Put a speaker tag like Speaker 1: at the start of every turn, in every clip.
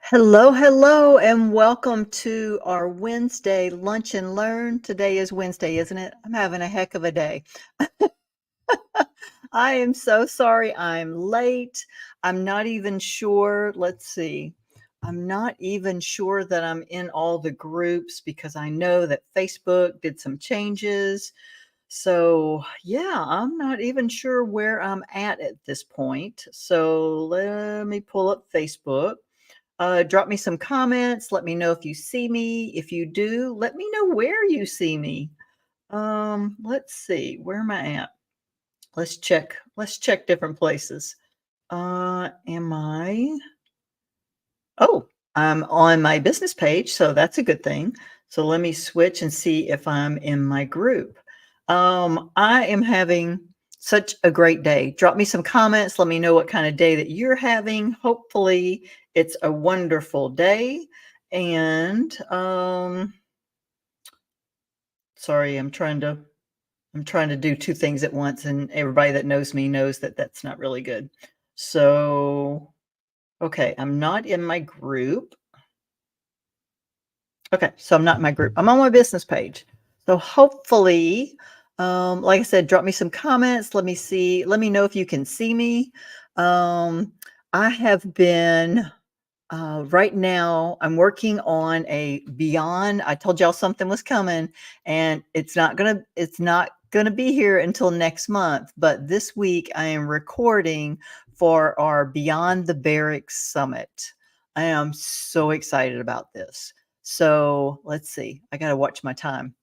Speaker 1: Hello, hello, and welcome to our Wednesday Lunch and Learn. Today is Wednesday, isn't it? I'm having a heck of a day. I am so sorry I'm late. I'm not even sure. Let's see. I'm not even sure that I'm in all the groups because I know that Facebook did some changes. So, yeah, I'm not even sure where I'm at this point. So, let me pull up Facebook. Drop me some comments. Let me know if you see me. If you do, let me know where you see me. Let's see. Where am I at? Let's check. Let's check different places. Am I? Oh, I'm on my business page, so that's a good thing. So let me switch and see if I'm in my group. I am having such a great day. Drop me some comments. Let me know what kind of day that you're having. Hopefully, it's a wonderful day. And sorry, I'm trying to do two things at once, and everybody that knows me knows that that's not really good. So, okay, I'm not in my group. Okay, so I'm not in my group. I'm on my business page. So hopefully, like I said, drop me some comments. Let me see. Let me know if you can see me. Um, I have been right now. I'm working on a Beyond. I told y'all something was coming, and it's not gonna be here until next month. But this week, I am recording for our Beyond the Barracks Summit. I am so excited about this. So let's see. I got to watch my time.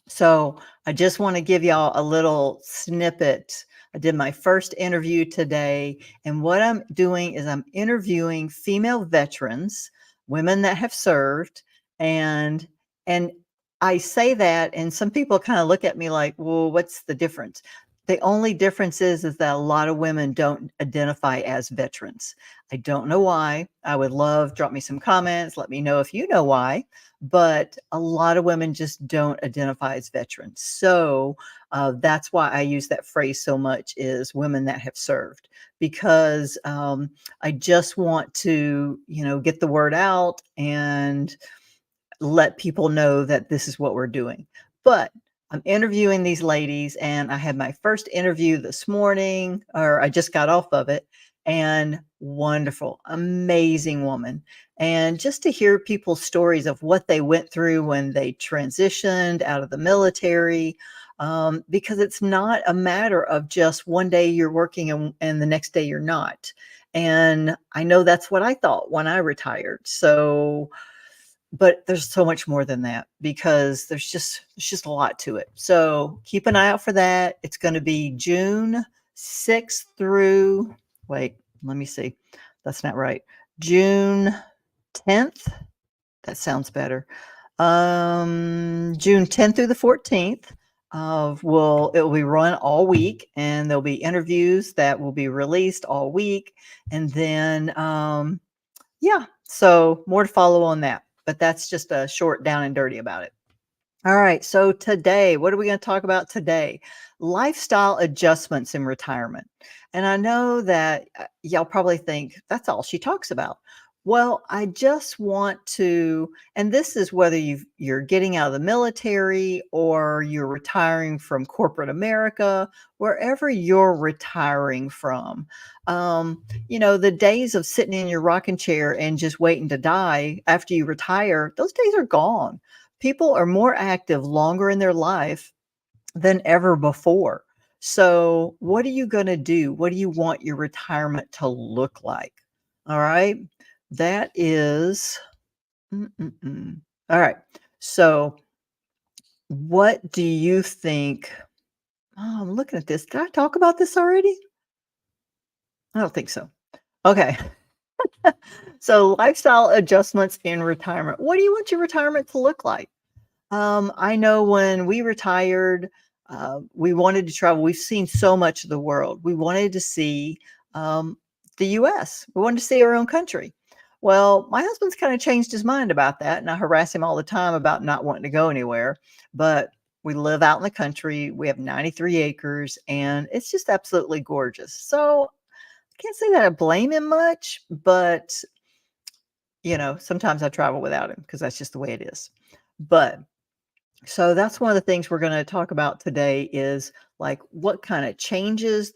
Speaker 1: So I just want to give y'all a little snippet. I did my first interview today, and what I'm doing is I'm interviewing female veterans, women that have served, and and I say that, and some people kind of look at me like, "Well, what's the difference?" The only difference is that a lot of women don't identify as veterans. I don't know why. I would love drop me some comments, let me know if you know why, but a lot of women just don't identify as veterans. So that's why I use that phrase so much is women that have served, because I just want to, get the word out and let people know that this is what we're doing. But I'm interviewing these ladies, and I had my first interview this morning, or I just got off of it, and wonderful, amazing woman. And just to hear people's stories of what they went through when they transitioned out of the military, because it's not a matter of just one day you're working and the next day you're not. And I know that's what I thought when I retired. So, but there's so much more than that because there's just a lot to it. So keep an eye out for that. It's going to be June 6th through, wait, let me see. That's not right. June 10th. That sounds better. June 10th through the 14th. It will be run all week, and there'll be interviews that will be released all week. And then yeah, so more to follow on that, but that's just a short down and dirty about it. All right, so today, what are we going to talk about today? Lifestyle adjustments in retirement. And I know that y'all probably think that's all she talks about. Well, I just want to, and this is whether you're getting out of the military or you're retiring from corporate America, wherever you're retiring from. The days of sitting in your rocking chair and just waiting to die after you retire, those days are gone. People are more active longer in their life than ever before. So, what are you going to do? What do you want your retirement to look like? All right. That is, all right. So, what do you think? Oh, I'm looking at this. Did I talk about this already? I don't think so. Okay. So, lifestyle adjustments in retirement. What do you want your retirement to look like? I know when we retired, we wanted to travel. We've seen so much of the world. We wanted to see um, the US. We wanted to see our own country. Well, my husband's kind of changed his mind about that, and I harass him all the time about not wanting to go anywhere. But we live out in the country. We have 93 acres, and it's just absolutely gorgeous. So I can't say that I blame him much, but sometimes I travel without him because that's just the way it is. But so that's one of the things we're going to talk about today is like what kind of changes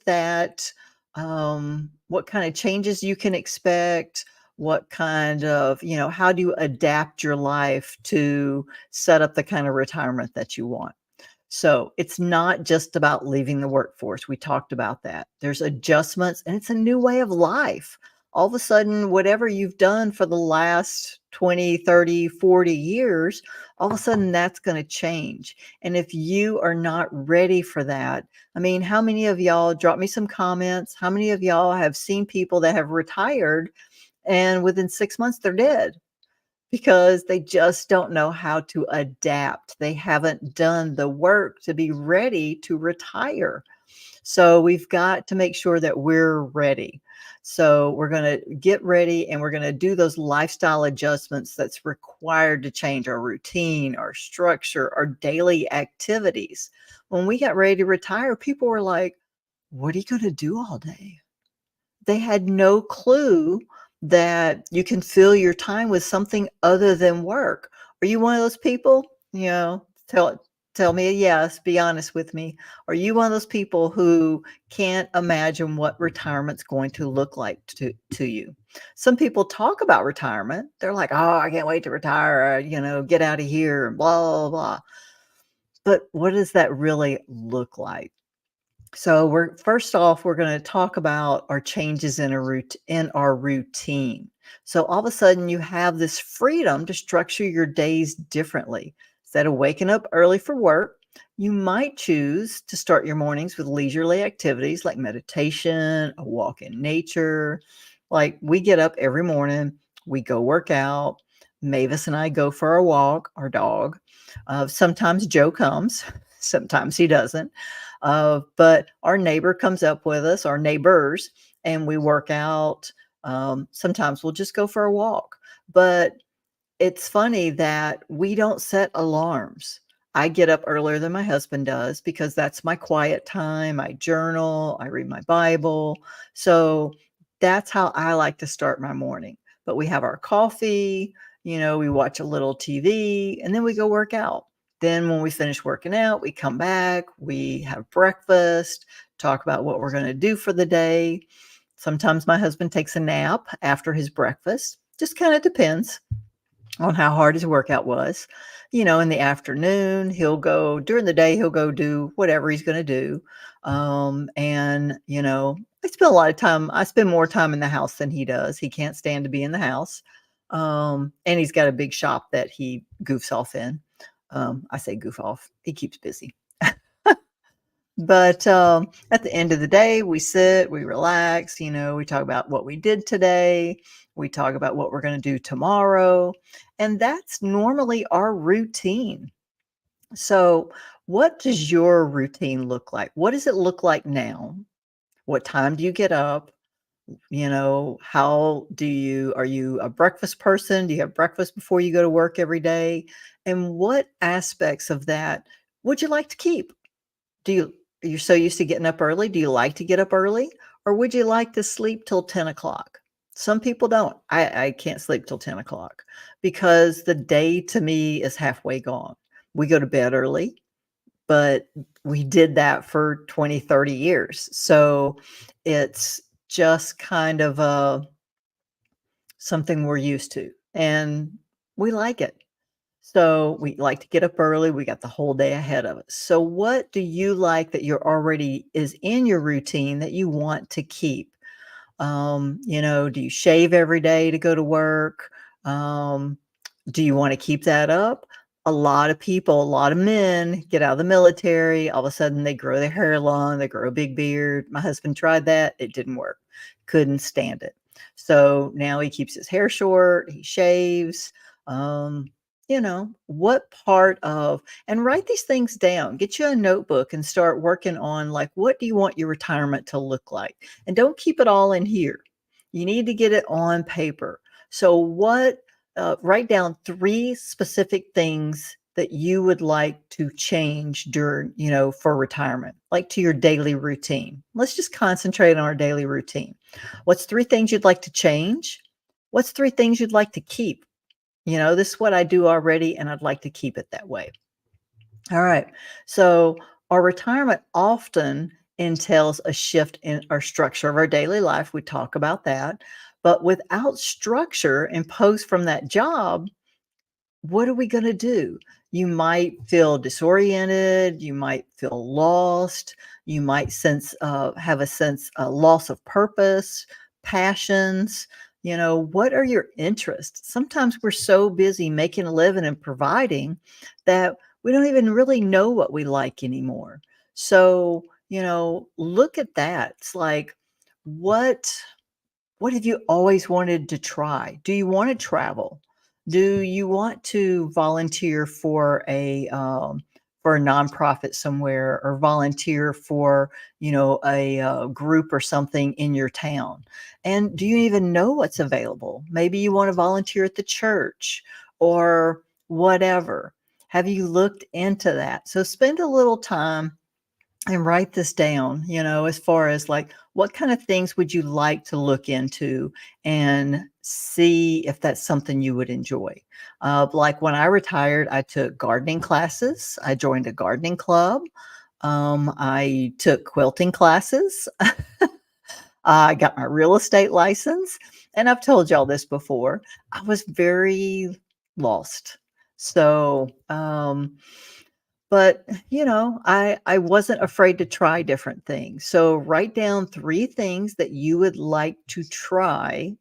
Speaker 1: you can expect, what kind of, how do you adapt your life to set up the kind of retirement that you want. So it's not just about leaving the workforce. We talked about that. There's adjustments and it's a new way of life. All of a sudden, whatever you've done for the last 20, 30, 40 years, all of a sudden that's going to change. And if you are not ready for that, I mean, how many of y'all drop me some comments? How many of y'all have seen people that have retired and within 6 months they're dead? Because they just don't know how to adapt. They haven't done the work to be ready to retire. So we've got to make sure that we're ready. So we're going to get ready and we're going to do those lifestyle adjustments that's required to change our routine, our structure, our daily activities. When we got ready to retire, people were like, what are you going to do all day? They had no clue that you can fill your time with something other than work. Are you one of those people? Tell me a yes, be honest with me. Are you one of those people who can't imagine what retirement's going to look like to you? Some people talk about retirement. They're like, "Oh, I can't wait to retire, get out of here," and blah, blah, blah. But what does that really look like? So we're going to talk about our changes in our routine. So all of a sudden you have this freedom to structure your days differently. Instead of waking up early for work, you might choose to start your mornings with leisurely activities like meditation, a walk in nature. Like we get up every morning, we go work out. Mavis and I go for a walk, our dog. Sometimes Joe comes, sometimes he doesn't. But our neighbor comes up with us, our neighbors, and we work out. Sometimes we'll just go for a walk. But it's funny that we don't set alarms. I get up earlier than my husband does because that's my quiet time. I journal, I read my Bible. So that's how I like to start my morning. But we have our coffee, we watch a little TV, and then we go work out. Then when we finish working out, we come back, we have breakfast, talk about what we're going to do for the day. Sometimes my husband takes a nap after his breakfast. Just kind of depends on how hard his workout was. In the afternoon, during the day, he'll go do whatever he's going to do. And, I spend more time in the house than he does. He can't stand to be in the house. And he's got a big shop that he goofs off in. I say goof off. He keeps busy. But at the end of the day, we sit, we relax, we talk about what we did today. We talk about what we're going to do tomorrow. And that's normally our routine. So, what does your routine look like? What does it look like now? What time do you get up? Are you a breakfast person? Do you have breakfast before you go to work every day? And what aspects of that would you like to keep? Do you You're so used to getting up early. Do you like to get up early? Or would you like to sleep till 10 o'clock? Some people don't. I can't sleep till 10 o'clock because the day to me is halfway gone. We go to bed early, but we did that for 20, 30 years. So it's just kind of something we're used to and we like it. So we like to get up early. We got the whole day ahead of us. So what do you like that you're already is in your routine that you want to keep? Do you shave every day to go to work? Um, do you want to keep that up? A lot of people, a lot of men get out of the military. All of a sudden they grow their hair long, they grow a big beard. My husband tried that. It didn't work. Couldn't stand it. So now he keeps his hair short, he shaves. Um, what part of, and write these things down, get you a notebook and start working on like, what do you want your retirement to look like? And don't keep it all in here. You need to get it on paper. So write down 3 specific things that you would like to change during, for retirement, like to your daily routine. Let's just concentrate on our daily routine. What's 3 things you'd like to change? What's 3 things you'd like to keep? This is what I do already, and I'd like to keep it that way. All right. So our retirement often entails a shift in our structure of our daily life. We talk about that. But without structure imposed from that job, what are we going to do? You might feel disoriented. You might feel lost. You might have a sense loss of purpose, passions. What are your interests? Sometimes we're so busy making a living and providing that we don't even really know what we like anymore. So, look at that. It's like, what what have you always wanted to try? Do you want to travel? Do you want to volunteer for a nonprofit somewhere, or volunteer for a group or something in your town? And do you even know what's available? Maybe you want to volunteer at the church or whatever. Have you looked into that? So spend a little time and write this down, as far as like, what kind of things would you like to look into and see if that's something you would enjoy. Like when I retired, I took gardening classes. I joined a gardening club. I took quilting classes. I got my real estate license. And I've told y'all this before. I was very lost. So, but, I wasn't afraid to try different things. So write down 3 things that you would like to try,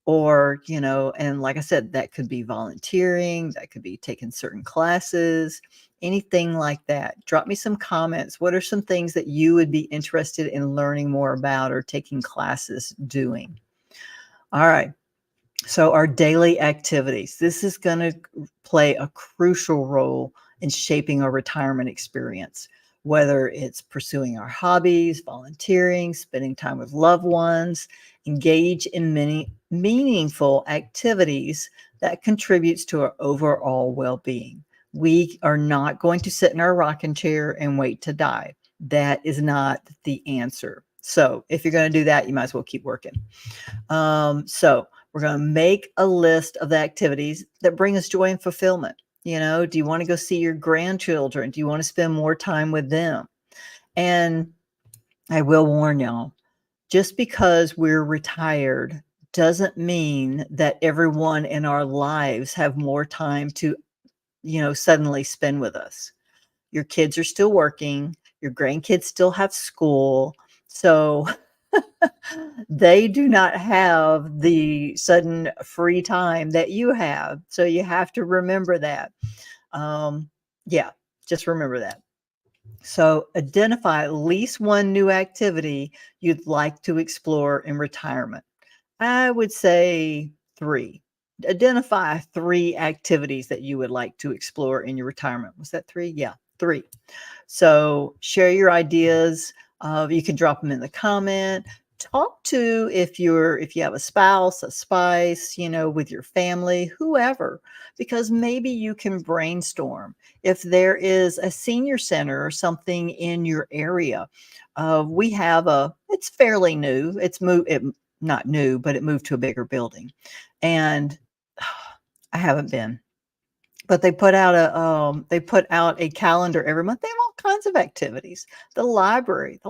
Speaker 1: or, and like I said, that could be volunteering, that could be taking certain classes, anything like that. Drop me some comments. What are some things that you would be interested in learning more about or taking classes doing? All right. So our daily activities, this is going to play a crucial role in shaping our retirement experience, whether it's pursuing our hobbies, volunteering, spending time with loved ones, engage in many meaningful activities that contributes to our overall well-being. We are not going to sit in our rocking chair and wait to die. That is not the answer. So if you're going to do that, you might as well keep working. So we're going to make a list of the activities that bring us joy and fulfillment. Do you want to go see your grandchildren? Do you want to spend more time with them? And I will warn y'all, just because we're retired doesn't mean that everyone in our lives have more time to, suddenly spend with us. Your kids are still working, your grandkids still have school. So they do not have the sudden free time that you have. So you have to remember that. Yeah, just remember that. So identify at least one new activity you'd like to explore in retirement. I would say 3. Identify 3 activities that you would like to explore in your retirement. Was that 3? Yeah, 3. So share your ideas. You can drop them in the comment. Talk to, if you have a spouse, a spice, with your family, whoever, because maybe you can brainstorm. If there is a senior center or something in your area, we have it's fairly new. Not new, but it moved to a bigger building, and I haven't been. But they put out a calendar every month. They have all kinds of activities. The library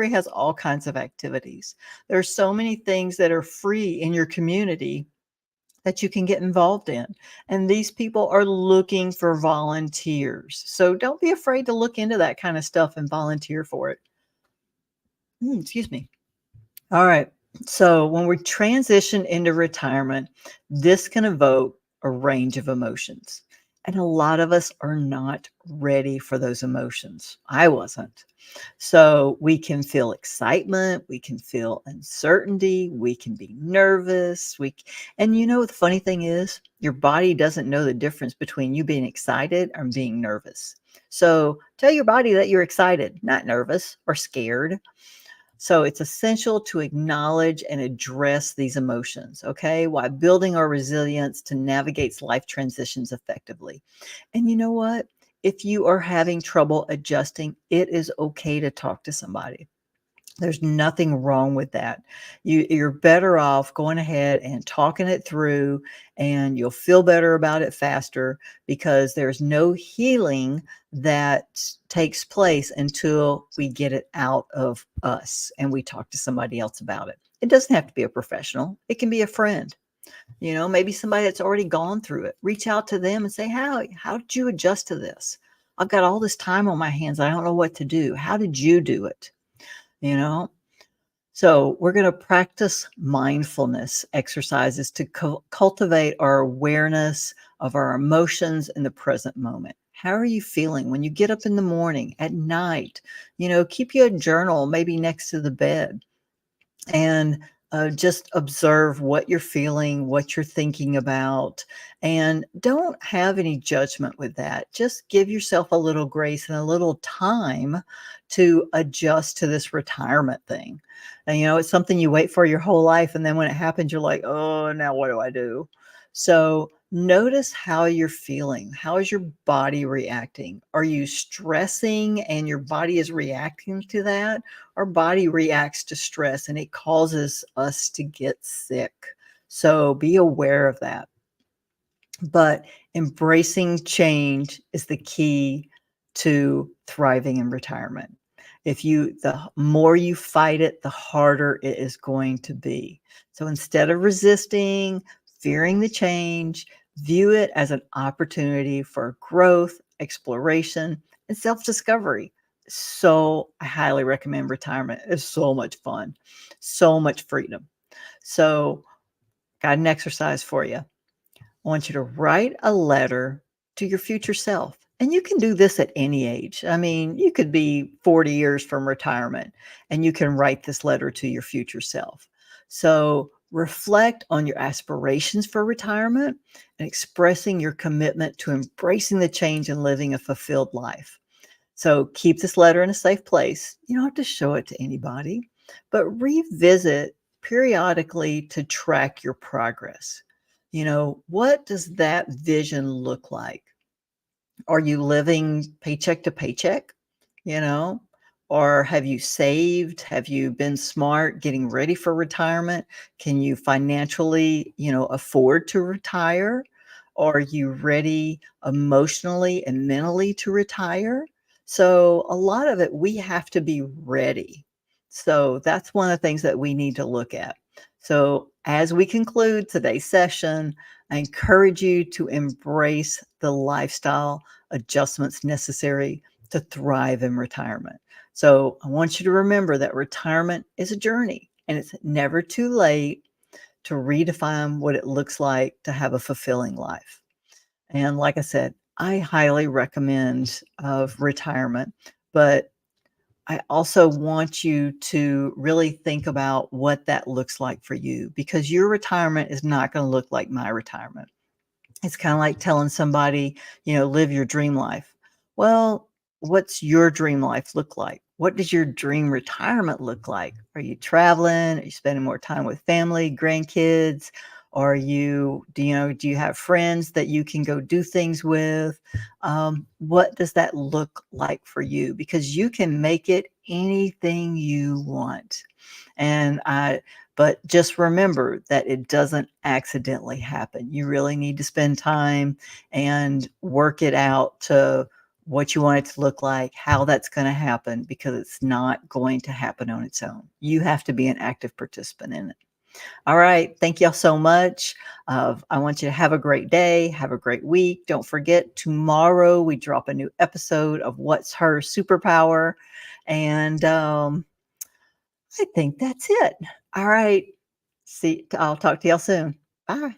Speaker 1: has all kinds of activities. There's so many things that are free in your community that you can get involved in. And these people are looking for volunteers. So don't be afraid to look into that kind of stuff and volunteer for it. Excuse me. All right. So when we transition into retirement, this can evoke a range of emotions. And a lot of us are not ready for those emotions. I wasn't. So we can feel excitement, we can feel uncertainty, we can be nervous. And the funny thing is, your body doesn't know the difference between you being excited and being nervous. So tell your body that you're excited, not nervous or scared. So it's essential to acknowledge and address these emotions, okay, while building our resilience to navigate life transitions effectively. And you know what? If you are having trouble adjusting, it is okay to talk to somebody. There's nothing wrong with that. You're better off going ahead and talking it through, and you'll feel better about it faster because there's no healing that takes place until we get it out of us and we talk to somebody else about it. It doesn't have to be a professional. It can be a friend. Maybe somebody that's already gone through it. Reach out to them and say, how did you adjust to this? I've got all this time on my hands. I don't know what to do. How did you do it? You know? So, we're going to practice mindfulness exercises to cultivate our awareness of our emotions in the present moment. How are you feeling when you get up in the morning, at night? Keep you a journal maybe next to the bed and just observe what you're feeling, what you're thinking about, and don't have any judgment with that. Just give yourself a little grace and a little time to adjust to this retirement thing. And, it's something you wait for your whole life. And then when it happens, you're like, oh, now what do I do? So notice how you're feeling. How is your body reacting? Are you stressing and your body is reacting to that? Our body reacts to stress and it causes us to get sick. So be aware of that. But embracing change is the key to thriving in retirement. The more you fight it, the harder it is going to be. So instead of resisting, fearing the change, view it as an opportunity for growth, exploration, and self-discovery. So I highly recommend retirement. It's so much fun, so much freedom. So got an exercise for you. I want you to write a letter to your future self. And you can do this at any age. I mean, you could be 40 years from retirement and you can write this letter to your future self. So reflect on your aspirations for retirement and expressing your commitment to embracing the change and living a fulfilled life. So keep this letter in a safe place. You don't have to show it to anybody, but revisit periodically to track your progress. What does that vision look like? Are you living paycheck to paycheck? You know, or have you saved? Have you been smart getting ready for retirement? Can you financially, afford to retire? Are you ready emotionally and mentally to retire? So, a lot of it, we have to be ready. So, that's one of the things that we need to look at. So, as we conclude today's session, I encourage you to embrace the lifestyle adjustments necessary to thrive in retirement. So I want you to remember that retirement is a journey and it's never too late to redefine what it looks like to have a fulfilling life. And like I said, I highly recommend of retirement, but I also want you to really think about what that looks like for you because your retirement is not going to look like my retirement. It's kinda like telling somebody, "Live your dream life." Well, what's your dream life look like? What does your dream retirement look like? Are you traveling? Are you spending more time with family, grandkids? Do you have friends that you can go do things with? What does that look like for you? Because you can make it anything you want. And I but just remember that it doesn't accidentally happen. You really need to spend time and work it out to what you want it to look like, how that's going to happen, because it's not going to happen on its own. You have to be an active participant in it. All right. Thank y'all so much. I want you to have a great day. Have a great week. Don't forget, tomorrow we drop a new episode of What's Her Superpower. And I think that's it. All right. I'll talk to y'all soon. Bye.